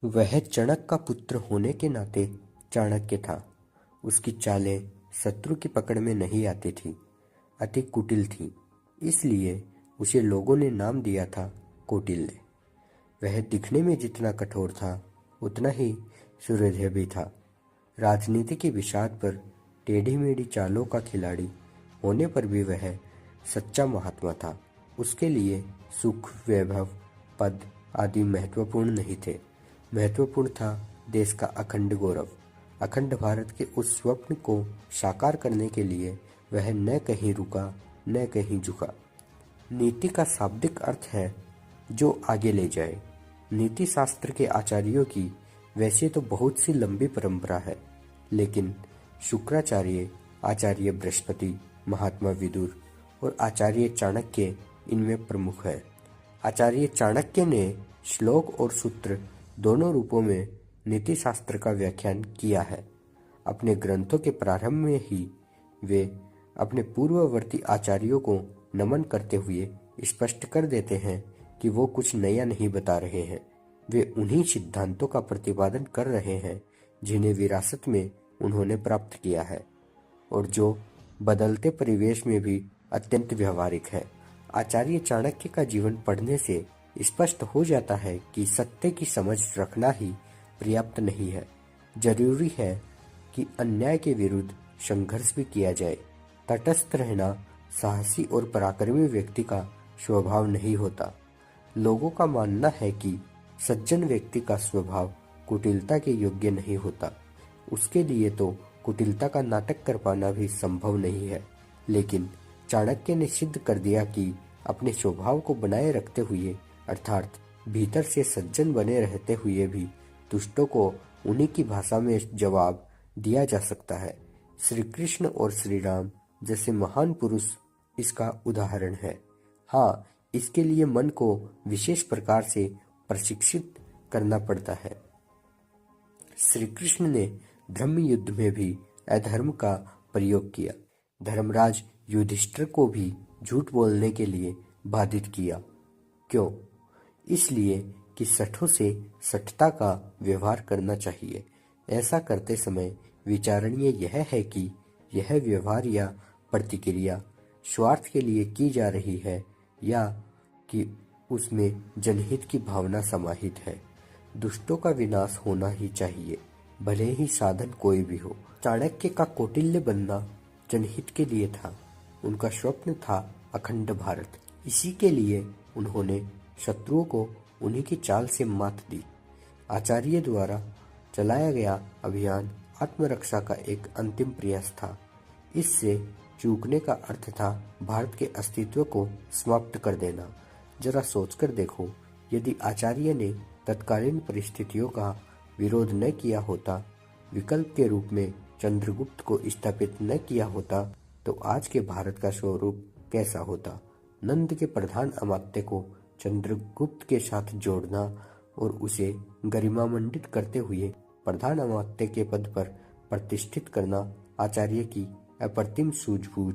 वह चणक का पुत्र होने के नाते चाणक्य था। उसकी चालें शत्रु की पकड़ में नहीं आती थीं, अति कुटिल थीं, इसलिए उसे लोगों ने नाम दिया था कौटिल्य। वह दिखने में जितना कठोर था, उतना ही सुहृदय भी था। राजनीति की बिसात पर टेढ़ी मेढ़ी चालों का खिलाड़ी होने पर भी वह सच्चा महात्मा था। उसके लिए सुख, वैभव, पद आदि महत्वपूर्ण नहीं थे। महत्वपूर्ण था देश का अखंड गौरव। अखंड भारत के उस स्वप्न को साकार करने के लिए वह न कहीं रुका, न कहीं झुका। नीति का शाब्दिक अर्थ है जो आगे ले जाए। नीति शास्त्र के आचार्यों की वैसे तो बहुत सी लंबी परंपरा है, लेकिन शुक्राचार्य, आचार्य बृहस्पति, महात्मा विदुर और आचार्य चाणक्य इनमें प्रमुख है। आचार्य चाणक्य ने श्लोक और सूत्र दोनों रूपों में नीति शास्त्र का व्याख्यान किया है। अपने ग्रंथों के प्रारंभ में ही वे अपने पूर्ववर्ती आचार्यों को नमन करते हुए स्पष्ट कर देते हैं कि वो कुछ नया नहीं बता रहे हैं। वे उन्हीं सिद्धांतों का प्रतिपादन कर रहे हैं जिन्हें विरासत में उन्होंने प्राप्त किया है और जो बदलते परिवेश में भी अत्यंत व्यवहारिक है। आचार्य चाणक्य का जीवन पढ़ने से स्पष्ट हो जाता है कि सत्य की समझ रखना ही पर्याप्त नहीं है। जरूरी है कि अन्याय के विरुद्ध संघर्ष भी किया जाए। तटस्थ रहना साहसी और पराक्रमी व्यक्ति का स्वभाव नहीं होता। लोगों का मानना है कि सज्जन व्यक्ति का स्वभाव कुटिलता के योग्य नहीं होता। उसके लिए तो कुटिलता का नाटक कर पाना भी संभव नहीं है। लेकिन चाणक्य ने सिद्ध कर दिया कि अपने स्वभाव को बनाए रखते हुए, अर्थात भीतर से सज्जन बने रहते हुए भी दुष्टों को उन्हीं की भाषा में जवाब दिया जा सकता है। श्री कृष्ण और श्री राम जैसे महान पुरुष इसका उदाहरण है। हाँ, इसके लिए मन को विशेष प्रकार से प्रशिक्षित करना पड़ता है। श्री कृष्ण ने धर्म युद्ध में भी अधर्म का प्रयोग किया। धर्मराज युधिष्ठिर को भी झूठ बोलने के लिए बाधित किया। क्यों? इसलिए कि सठों से सठता का व्यवहार करना चाहिए। ऐसा करते समय विचारणीय यह है कि यह व्यवहार या प्रतिक्रिया स्वार्थ के लिए की जा रही है या कि उसमें जनहित की भावना समाहित है। दुष्टों का विनाश होना ही चाहिए, भले ही साधन कोई भी हो। चाणक्य का कौटिल्य बनना जनहित के लिए था। उनका स्वप्न था अखंड भारत। इसी के लिए उन्होंने शत्रुओं को उन्हीं की चाल से मात दी। आचार्य द्वारा चलाया गया अभियान आत्मरक्षा का एक अंतिम प्रयास था। इससे चूकने का अर्थ था भारत के अस्तित्व को समाप्त कर देना। जरा सोचकर देखो, यदि आचार्य ने तत्कालीन परिस्थितियों का विरोध न किया होता, विकल्प के रूप में चंद्रगुप्त को स्थापित न किया होता, तो आज के भारत का स्वरूप कैसा होता? नंद के प्रधान अमात्य को चंद्रगुप्त के साथ जोड़ना और उसे गरिमामंडित करते हुए प्रधान अमात्य के पद पर प्रतिष्ठित करना आचार्य की अप्रतिम सूझबूझ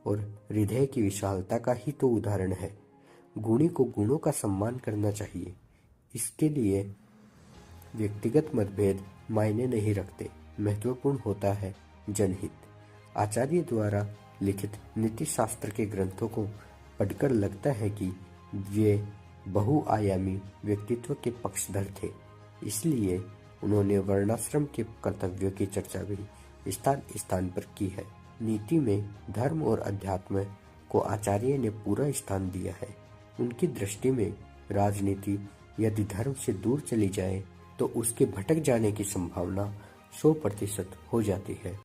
और हृदय की विशालता का ही तो उदाहरण है। गुणी को गुणों का सम्मान करना चाहिए। इसके लिए व्यक्तिगत मतभेद मायने नहीं रखते, महत्वपूर्ण होता है जनहित। आचार्य द्वारा लिखित नीति शास्त्र के ग्रंथों को पढ़कर लगता है कि वे बहुआयामी व्यक्तित्व के पक्षधर थे। इसलिए उन्होंने वर्णाश्रम के कर्तव्यों की चर्चा भी स्थान स्थान पर की है। नीति में धर्म और अध्यात्म को आचार्य ने पूरा स्थान दिया है। उनकी दृष्टि में राजनीति यदि धर्म से दूर चली जाए तो उसके भटक जाने की संभावना 100% हो जाती है।